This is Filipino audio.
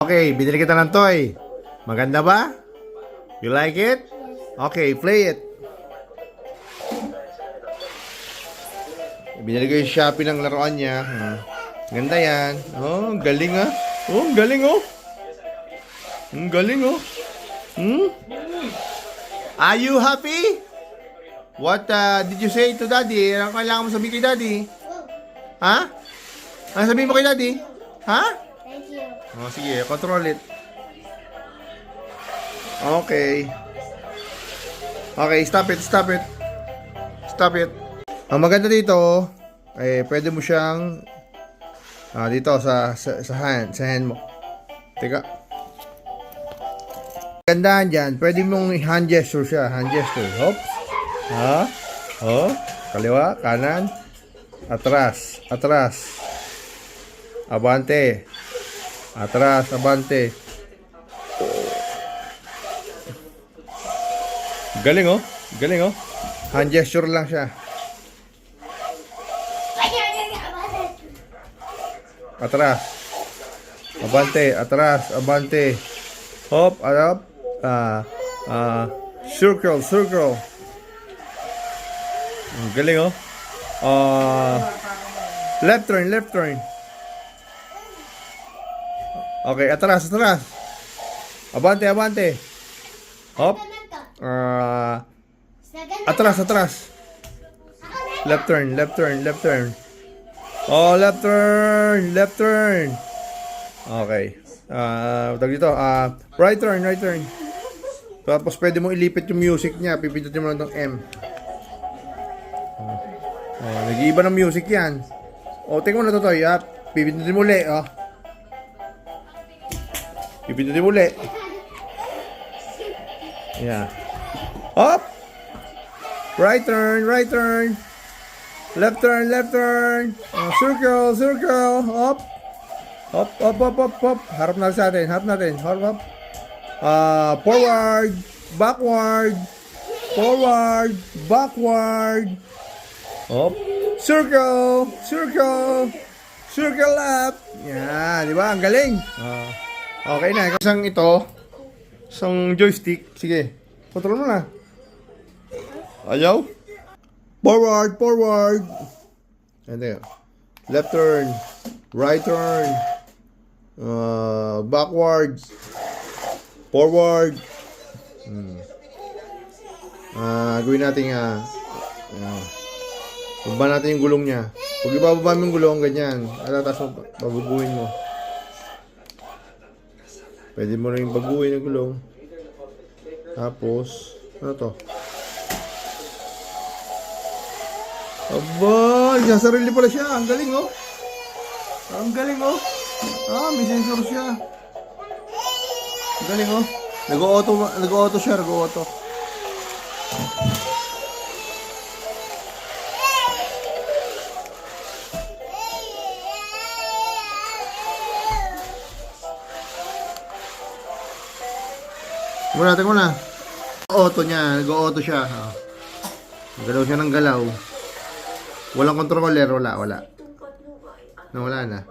Okay, binili kita ng toy. Maganda ba? You like it? Okay, play it. Binili ko yung Shopee ng laruan niya. Ganda yan. Oh, galing ah. Oh, galing oh. Galing oh. Are you happy? What did you say to daddy? Ano kailangan mo sabihin kay daddy? Ha? Ano sabihin mo kay daddy? Ha? Thank you. Oh, sige, control it. Okay. Okay, stop it, stop it. Stop it. Ang maganda dito, pwede mo siyang dito sa hand mo. Teka. Gandaan dyan, pwede mong hand gesture siya, hand gesture. Hop. Kaliwa, kanan, atras, atras. Abante. Atras, abante. Galing oh. Galing oh. Hand gesture lang siya. Atras. Abante, atras, abante. Hop, up. Circle, circle. Galing oh. Left turn, left turn. Okay, atras, atras. Abante, abante. Hop. Atras, atras. Left turn, left turn, left turn. Oh, left turn, left turn. Okay. Tawag dito, right turn, right turn. Tapos pwede mo ilipit yung music niya. Pipindutin mo lang itong M. Nag-iiba ng music yan. Tingnan mo na ito, Toy. Pipindutin mo ulit, Pipindutin mo ulit. Yeah. Up. Right turn, right turn. Left turn, left turn. Circle, circle. Up. Up, up, up, up, up. Harap natin sa atin, harap natin. Harap, up. Forward, backward. Forward, backward. Up. Circle, circle. Circle up. Yan, di ba? Ang galing. Okay na. Isang ito, isang joystick. Sige, control mo na. Ayaw. Forward, forward. Ito. Left turn. Right turn. Backward. Forward. Gawin natin baba natin yung gulong niya. Pag ibababa mo yung gulong, ganyan. Tapos babubuhin mo. Pwede mo rin baguhin yung gulong. Tapos, ano to? Aba, sasarili pala siya. Ang galing oh. Ang galing oh. May sensor siya. Ang galing oh. Nag-auto siya, nag-auto. Tingnan mo na. Auto niya, nag-auto siya. Galaw siya ng galaw. Walang controller, wala. Nawala na.